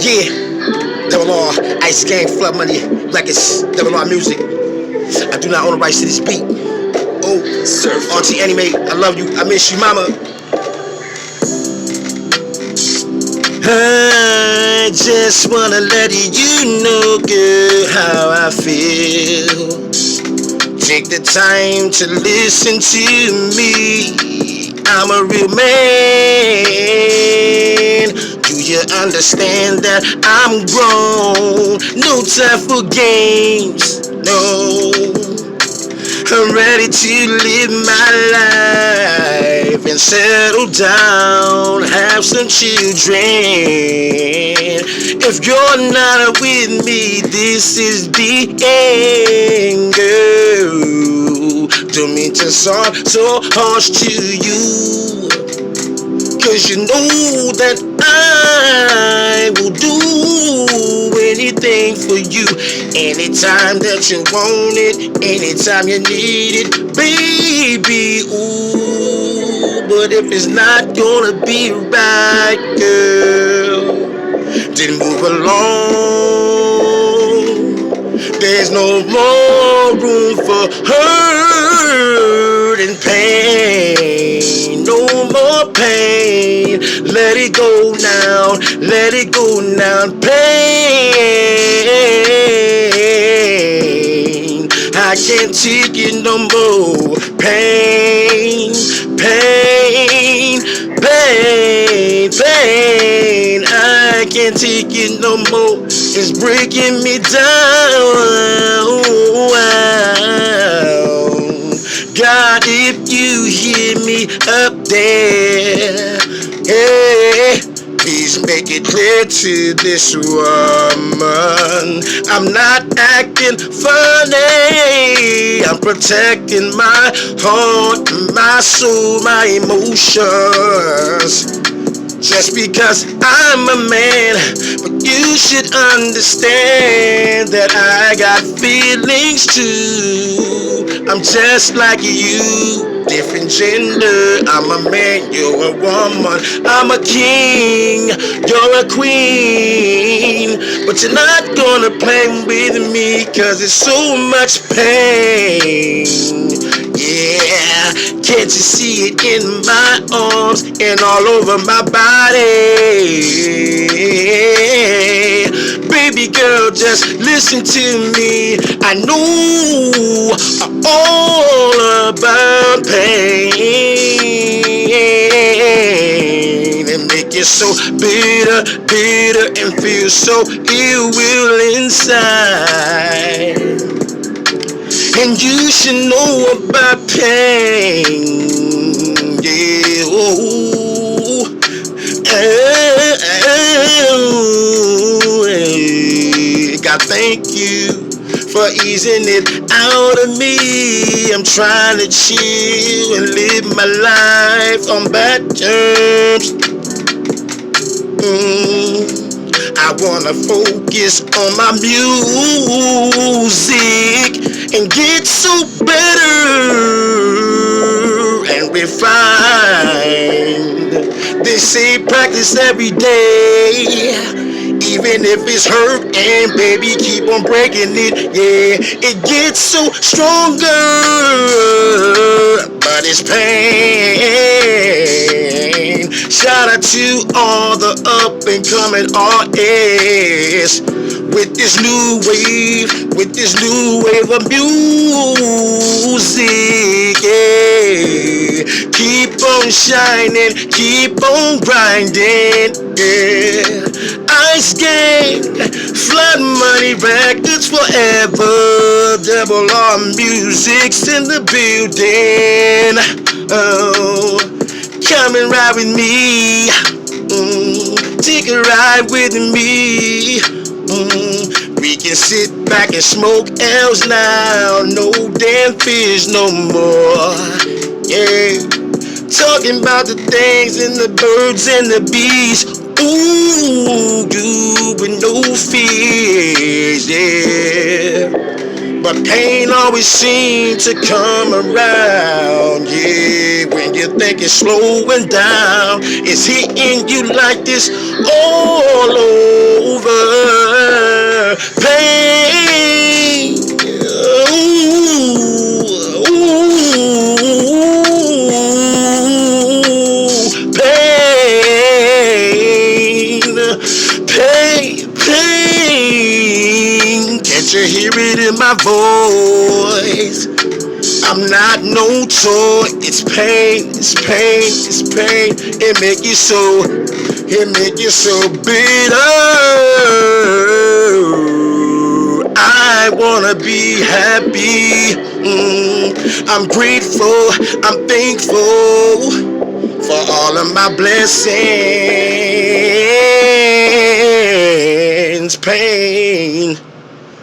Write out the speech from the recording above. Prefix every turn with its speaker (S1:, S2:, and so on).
S1: Yeah, Double R, Ice Gang, Flood Money, Records, Double R Music. I do not own the rights to this beat. Oh, RT Anime, I love you, I miss you, mama. I just wanna let you know, girl, how I feel. Take the time to listen to me. I'm a real man. Do you understand that I'm grown? No time for games, no. I'm ready to live my life and settle down, have some children. If you're not with me, this is the end, girl. Don't mean to sound so harsh to you, 'cause you know that I will do anything for you. Anytime that you want it, anytime you need it, baby, ooh. But if it's not gonna be right, girl, then move along. There's no more room for hurt and pain. No more pain. Let it go now. Let it go now. Pain. I can't take it no more. Pain. Pain. Pain. Pain. I can't take it no more. It's breaking me down. God, if you hear me up there, hey, please make it clear to this woman, I'm not acting funny. I'm protecting my heart, my soul, my emotions. Just because I'm a man, but you should understand that I got feelings too. I'm just like you, different gender. I'm a man, you're a woman. I'm a king, you're a queen. But you're not gonna play with me, 'cause it's so much pain. Yeah, can't you see it in my arms and all over my body? Baby girl, just listen to me. I know all about pain and make you so bitter, bitter, and feel so ill will inside. And you should know about pain, yeah, oh, God, thank you for easing it out of me. I'm trying to chill and live my life on bad terms. I wanna focus on my music and get so better and refined. They say practice every day, even if it's hurt, and baby keep on breaking it. Yeah, it gets so stronger, but it's pain. Shout out to all the up and coming artists with this new wave of music. Yeah, keep on shining, keep on grinding. Yeah, Ice Gang, Flood Money, Records forever. Double R Music's in the building. Oh, come and ride with me. Take a ride with me. We can sit back and smoke L's now. No damn fears no more. Yeah, talking about the things and the birds and the bees. Ooh, you with no fears, yeah. But pain always seems to come around, yeah. When you think it's slowing down, it's hitting you like this all over. Can't you hear it in my voice? I'm not no toy. It's pain, it's pain, it's pain. It make you so bitter. I wanna be happy. I'm grateful, I'm thankful for all of my blessings. Pain.